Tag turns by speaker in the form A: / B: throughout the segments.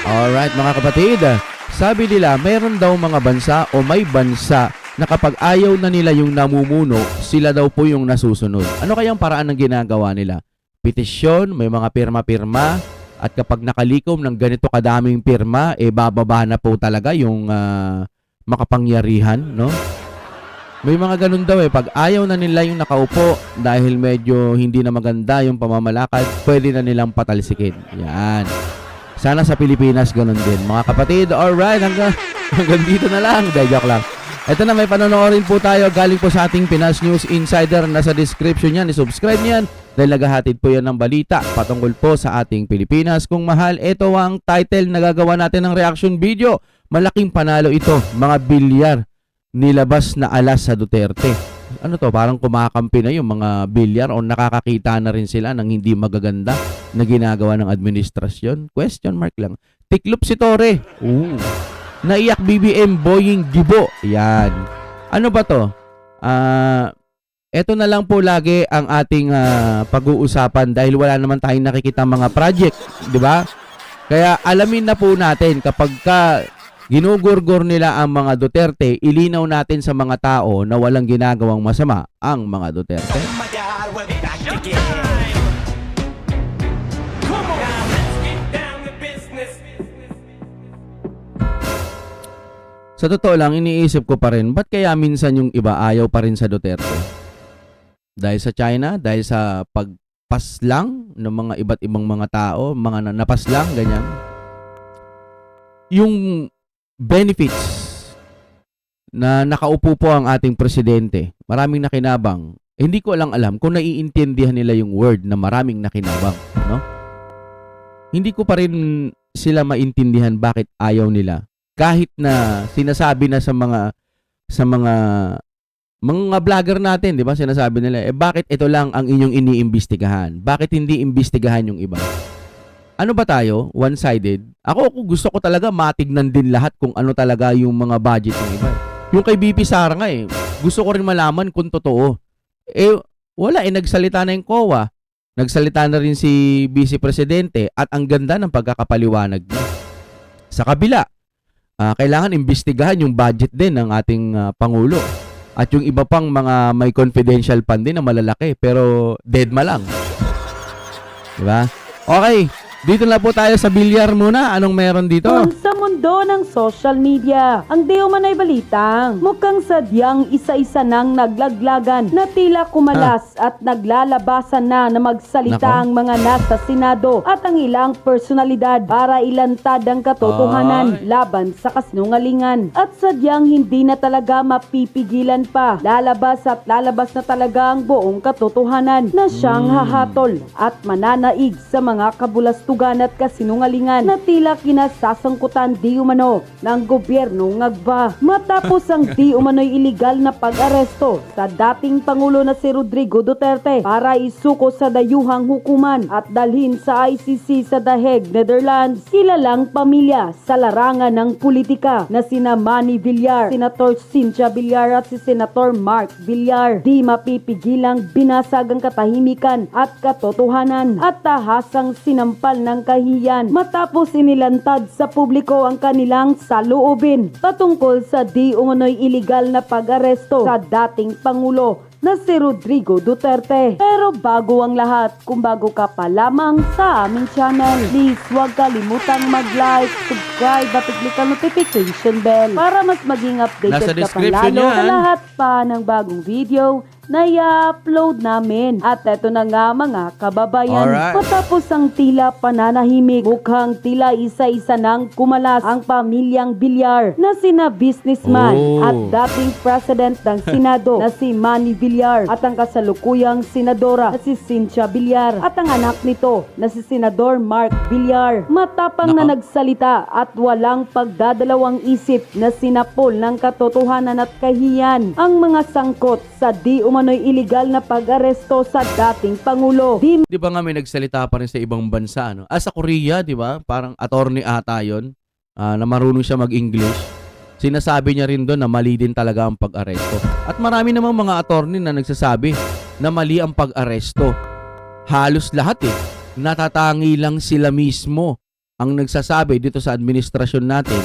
A: Alright mga kapatid, sabi nila mayroon daw mga bansa o may bansa na kapag ayaw na nila yung namumuno, sila daw po yung nasusunod. Ano kayang paraan ng ginagawa nila? Petisyon, may mga pirma-pirma, at kapag nakalikom ng ganito kadaming pirma, bababa na po talaga yung makapangyarihan, no? May mga ganun daw pag ayaw na nila yung nakaupo dahil medyo hindi na maganda yung pamamalakad, pwede na nilang patalsikin. Yan. Sana sa Pilipinas ganun din. Mga kapatid, alright, hanggang dito na lang. Joke lang. Ito na, may panonoodin po tayo galing po sa ating Pinas News Insider. Nasa description yan, i-subscribe niyan dahil naghahatid po yan ng balita patungkol po sa ating Pilipinas. Kung mahal, ito ang title na gagawa natin ng reaction video. Malaking panalo ito, mga bilyar nilabas na alas sa Duterte. Ano to, parang kumakampi na yung mga bilyar o nakakakita na rin sila ng hindi magaganda na ginagawa ng administrasyon? Question mark lang. Tiklop si Torre. Naiyak BBM Boying Gibo. Yan. Ano ba to? Eto na lang po lagi ang ating pag-uusapan dahil wala naman tayong nakikita mga project, di ba? Kaya alamin na po natin kapag ginugurgur nila ang mga Duterte, ilinaw natin sa mga tao na walang ginagawang masama ang mga Duterte. Sa totoo lang, iniisip ko pa rin, ba't kaya minsan yung iba ayaw pa rin sa Duterte? Dahil sa China? Dahil sa pagpaslang ng mga iba't ibang mga tao, mga napaslang, ganyan? Yung benefits na nakaupo po ang ating presidente, maraming nakinabang. Hindi ko alam kung naiintindihan nila yung word na maraming nakinabang, no? Hindi ko pa rin sila maintindihan bakit ayaw nila. Kahit na sinasabi na sa mga vlogger natin, 'di ba? Sinasabi nila, bakit ito lang ang inyong iniimbestigahan? Bakit hindi imbestigahan yung iba? Ano ba tayo? One-sided? Ako gusto ko talaga matignan din lahat kung ano talaga yung mga budget ng iba. Yung kay BP Sara nga gusto ko rin malaman kung totoo. Wala nagsalita na yung COA. Nagsalita na rin si Vice Presidente at ang ganda ng pagkakapaliwanag niya. Sa kabila, kailangan imbestigahan yung budget din ng ating Pangulo. At yung iba pang mga may confidential fund din na malalaki pero deadma lang. Diba? Okay. Dito na po tayo sa bilyar muna. Anong meron dito?
B: Sa mundo ng social media, ang di umanay balitang mukhang sadyang isa-isa nang naglaglagan na tila kumalas at naglalabasan na magsalita ang mga nasa Senado at ang ilang personalidad para ilantad ang katotohanan laban sa kasinungalingan. At sadyang hindi na talaga mapipigilan pa. Lalabas at lalabas na talaga ang buong katotohanan na siyang hahatol at mananaig sa mga kabulastugan at kasinungalingan na tila kinasasangkutan di umano ng gobyernong Agba. Matapos ang di umano'y iligal na pag-aresto sa dating Pangulo na si Rodrigo Duterte para isuko sa dayuhang hukuman at dalhin sa ICC sa The Hague, Netherlands, kilalang pamilya sa larangan ng politika na sina Manny Villar, Senator Cynthia Villar at si Senator Mark Villar. Di mapipigilang binasag ang katahimikan at katotohanan at tahasang sinampal ng kahiyan matapos inilantad sa publiko ang kanilang saloobin patungkol sa di umano'y iligal na pag-aresto sa dating Pangulo na si Rodrigo Duterte. Pero bago ang lahat, kung bago ka pa lamang sa aming channel, please huwag kalimutang mag-like, subscribe at i-click ang notification bell para mas maging updated ka pa lalo sa lahat pa ng bagong video na i-upload namin. At eto na nga mga kababayan, matapos ang tila pananahimik, mukhang tila isa-isa nang kumalas ang pamilyang Villar na sina businessman at dating president ng Senado na si Manny Villar at ang kasalukuyang senadora na si Cynthia Villar at ang anak nito na si Senador Mark Villar. Matapang na nagsalita at walang pagdadalawang isip na sinapol ng katotohanan at kahiyan ang mga sangkot sa di umano'y iligal na pag-aresto sa dating Pangulo.
A: Di ba nga may nagsalita pa rin sa ibang bansa, no? Sa Korea, di ba? Parang attorney ata yun, na marunong siya mag-English. Sinasabi niya rin doon na mali din talaga ang pag-aresto. At marami namang mga attorney na nagsasabi na mali ang pag-aresto. Halos lahat natatangi lang sila mismo ang nagsasabi dito sa administrasyon natin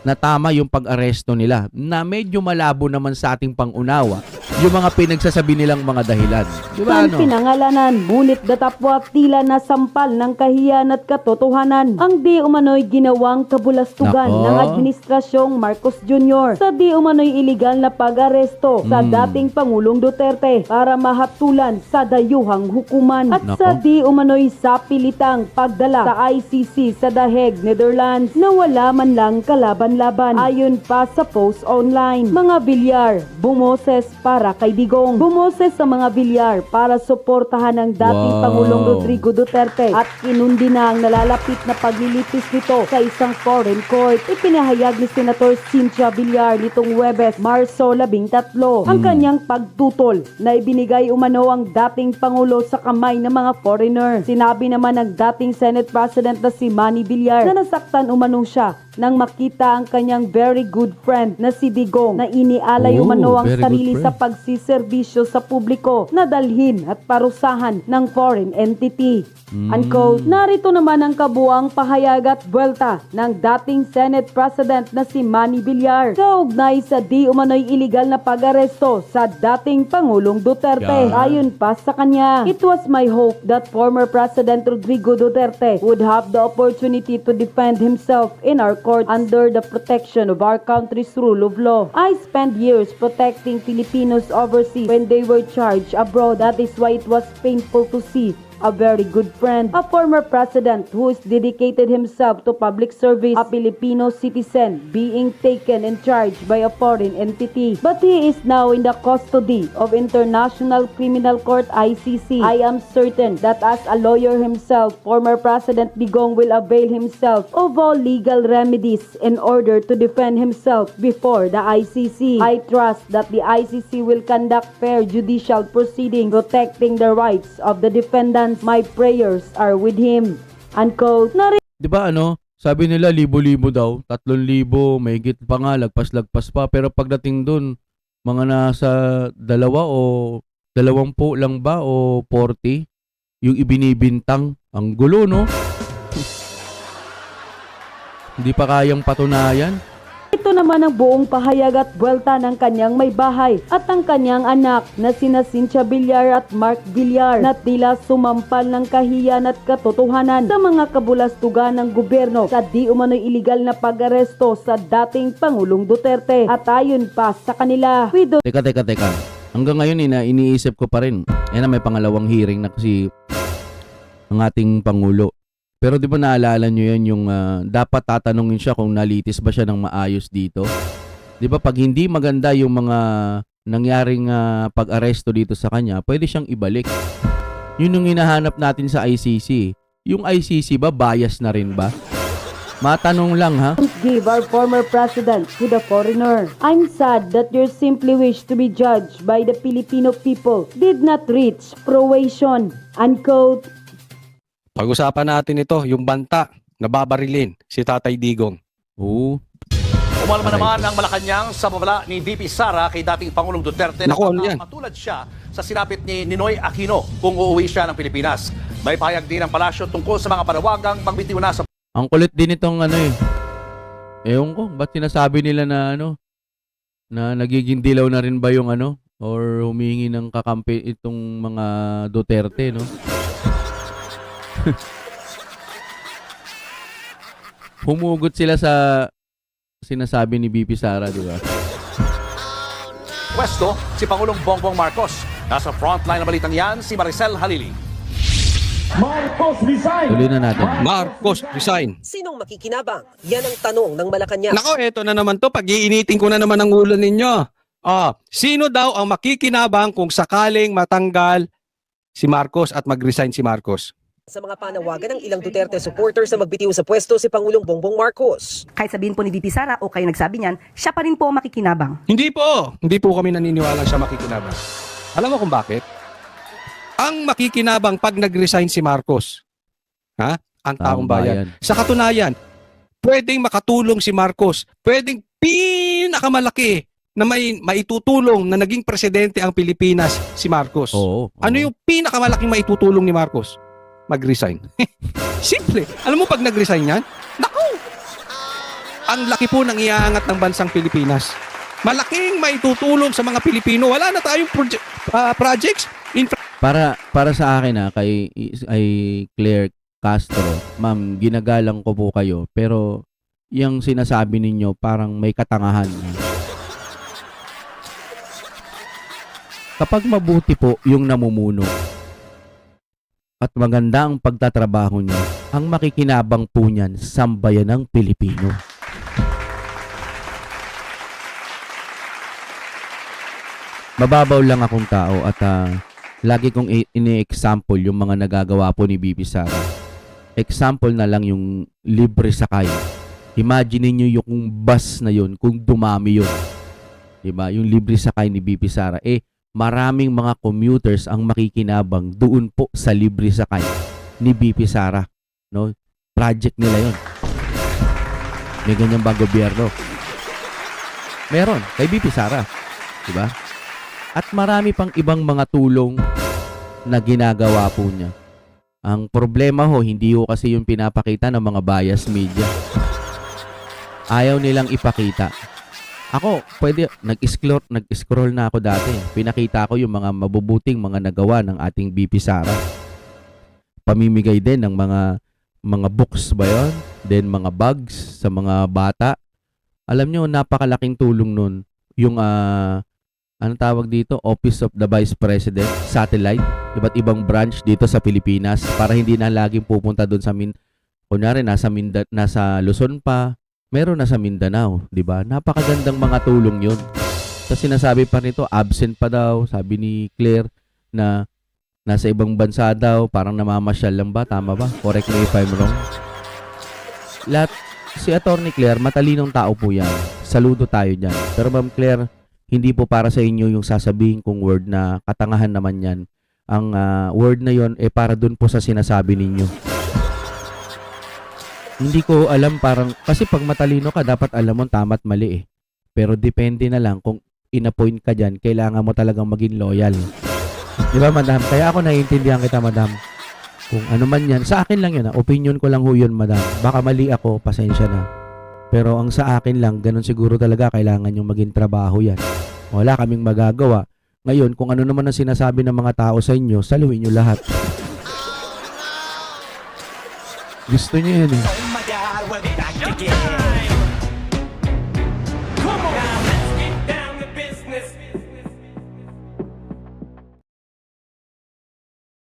A: na tama yung pag-aresto nila, na medyo malabo naman sa ating pangunawa yung mga pinagsasabi nilang mga dahilan. Di ba,
B: Saan
A: ano?
B: pinangalanan, ngunit datapwa tila nasampal ng kahiyan at katotohanan ang di umano'y ginawang kabulastugan
A: Nako.
B: ng Administrasyong Marcos Jr. sa di umano'y iligal na pag-aresto sa dating Pangulong Duterte para mahatulan sa dayuhang hukuman at
A: Nako.
B: sa di umano'y sapilitang pagdala sa ICC sa The Hague, Netherlands na wala man lang kalaban-laban. Ayon pa sa post online, mga bilyar bumoses para kay Digong. Bumoses sa mga bilyar para suportahan ang dating
A: Wow.
B: Pangulong Rodrigo Duterte at kinundi na ang nalalapit na paglilitis nito sa isang foreign court. Ipinahayag ni Senator Cynthia Villar nitong Huwebes, Marso 13 ang kanyang pagtutol na ibinigay umano ang dating Pangulo sa kamay ng mga foreigner. Sinabi naman ng dating Senate President na si Manny Villar na nasaktan umano siya nang makita ang kanyang very good friend na si Digong na inialay
A: Oh,
B: umano ang
A: very good
B: sarili
A: friend.
B: sa pagsiservisyo sa publiko na dalhin at parusahan ng foreign entity. Unquote. Narito naman ang kabuang pahayag at buwelta ng dating Senate President na si Manny Villar kaugnay sa di umano'y iligal na pag-aresto sa dating Pangulong Duterte.
A: Yan.
B: Ayon pa sa kanya, "It was my hope that former President Rodrigo Duterte would have the opportunity to defend himself in our court under the protection of our country's rule of law. I spent years protecting Filipinos overseas when they were charged abroad. That is why it was painful to see a very good friend, a former president who has dedicated himself to public service, a Filipino citizen being taken in charge by a foreign entity. But he is now in the custody of International Criminal Court ICC. I am certain that as a lawyer himself, former President Digong will avail himself of all legal remedies in order to defend himself before the ICC. I trust that the ICC will conduct fair judicial proceedings protecting the rights of the defendants. My prayers are with him." Unquote.
A: Di ba ano? Sabi nila libo-libo daw, 3,000, may higit pa nga, lagpas-lagpas pa. Pero pagdating dun, mga nasa 2 o 20 lang ba o 40 yung ibinibintang. Ang gulo, no? Hindi pa kayang patunayan.
B: Ito naman ang buong pahayag at buwelta ng kanyang may bahay at ang kanyang anak na sina Cynthia Villar at Mark Villar na tila sumampal ng kahiyan at katotohanan sa mga kabulastugan ng gobyerno sa di umano'y iligal na pag-aresto sa dating Pangulong Duterte. At ayon pa sa kanila,
A: Teka. Hanggang ngayon, iniisip ko pa rin. Yan na, may pangalawang hearing na kasi ang ating Pangulo. Pero di ba naalala nyo yan yung dapat tatanungin siya kung nalitis ba siya ng maayos dito? Di ba pag hindi maganda yung mga nangyaring pag-aresto dito sa kanya, pwede siyang ibalik. Yun yung hinahanap natin sa ICC. Yung ICC ba, bias na rin ba? Matanong lang ha.
B: "Give our former president to the foreigner. I'm sad that your simply wish to be judged by the Filipino people did not reach fruition." Unquote.
C: Pag-usapan natin ito, yung banta na babarilin si Tatay Digong.
A: Oo.
D: Umalma naman ang Malacanang sa babala ni VP Sara kay dating Pangulong Duterte na
C: Naku, ano yan?
D: matulad siya sa sinapit ni Ninoy Aquino kung uuwi siya ng Pilipinas. May pahayag din ang palasyo tungkol sa mga panawagang pagbitiw na sa
A: Ang kulit din itong ano eh. Ewan ko, ba't sinasabi nila na ano, na nagiging dilaw na rin ba yung ano, or humingi ng kakampi itong mga Duterte, no? Humugot sila sa sinasabi ni BP Sara, di ba?
D: pwesto si Pangulong Bongbong Marcos. Nasa frontline ng balitang yan si Maricel Halili.
A: Tuloy na natin.
C: Marcos resign.
E: Sinong makikinabang? Yan ang tanong ng Malacanang.
C: Nako, eto na naman to. Pag-iinitin ko na naman ang ulo ninyo. Sino daw ang makikinabang kung sakaling matanggal si Marcos at mag-resign si Marcos?
E: Sa mga panawagan ng ilang Duterte supporters na magbitiw sa pwesto si Pangulong Bongbong Marcos.
F: Kahit sabihin po ni VP Sara o kayo nagsabi niyan, siya pa rin po ang makikinabang.
C: Hindi po. Hindi po kami naniniwala siya makikinabang. Alam mo kung bakit? Ang makikinabang pag nag-resign si Marcos. Ang taong bayan. Sa katunayan, pwedeng makatulong si Marcos. Pwedeng pinakamalaki na maitutulong na naging presidente ang Pilipinas si Marcos.
A: Oo.
C: Ano yung pinakamalaking maitutulong ni Marcos? mag-resign. Simple. Alam mo pag nag-resign yan, naku! Ang laki po ng iaangat ng bansang Pilipinas. Malaking maitutulong sa mga Pilipino. Wala na tayong projects.
A: Para sa akin kay Claire Castro, ma'am, ginagalang ko po kayo, pero yung sinasabi ninyo parang may katangahan. Kapag mabuti po yung namumuno at maganda ang pagtatrabaho niya, ang makikinabang po niyan sambayan ng Pilipino. Mababaw lang akong tao at lagi kong ini-example yung mga nagagawa po ni Bibi Sara. Example na lang yung libre sakay. Imagine niyo yung bus na yun kung dumami yun. Diba? Yung libre sakay ni Bibi Sara. Maraming mga commuters ang makikinabang doon po sa libre sakay ni Bibi Sara. No? Project nila yun. May ganyan ba gobyerno? Meron. Kay Bibi Sara. Diba? At marami pang ibang mga tulong na ginagawa po niya. Ang problema hindi kasi yung pinapakita ng mga bias media. Ayaw nilang ipakita. Ako, nag-scroll na ako dati. Pinakita ko yung mga mabubuting mga nagawa ng ating BP Sara. Pamimigay din ng mga books ba yun? Then mga bags sa mga bata. Alam nyo, napakalaking tulong nun. Yung anong tawag dito? Office of the Vice President, satellite, iba't ibang branch dito sa Pilipinas para hindi na laging pupunta doon sa kunyari nasa Luzon pa, meron na sa Mindanao, 'di ba? Napakagandang mga tulong 'yon. Tapos sinasabi pa nito, absent pa daw, sabi ni Claire na nasa ibang bansa daw, parang namamasyal lang ba? Tama ba? Correct me if I'm wrong. Si Attorney Claire, matalinong tao po yan. Saludo tayo dyan. Pero Ma'am Claire, hindi po para sa inyo yung sasabihin kong word na katangahan naman yan. Ang word na yon para dun po sa sinasabi ninyo. Hindi ko alam kasi pag matalino ka, dapat alam mo tama at mali . Pero depende na lang kung in-appoint ka dyan, kailangan mo talagang maging loyal. Di ba, madam? Kaya ako naiintindihan kita, madam. Kung ano man yan, sa akin lang yun opinion ko lang yun, madam. Baka mali ako, pasensya na. Pero ang sa akin lang, ganun siguro talaga kailangan yung maging trabaho yan. Wala kaming magagawa. Ngayon, kung ano naman ang sinasabi ng mga tao sa inyo, saluhin nyo lahat. Gusto nyo yun .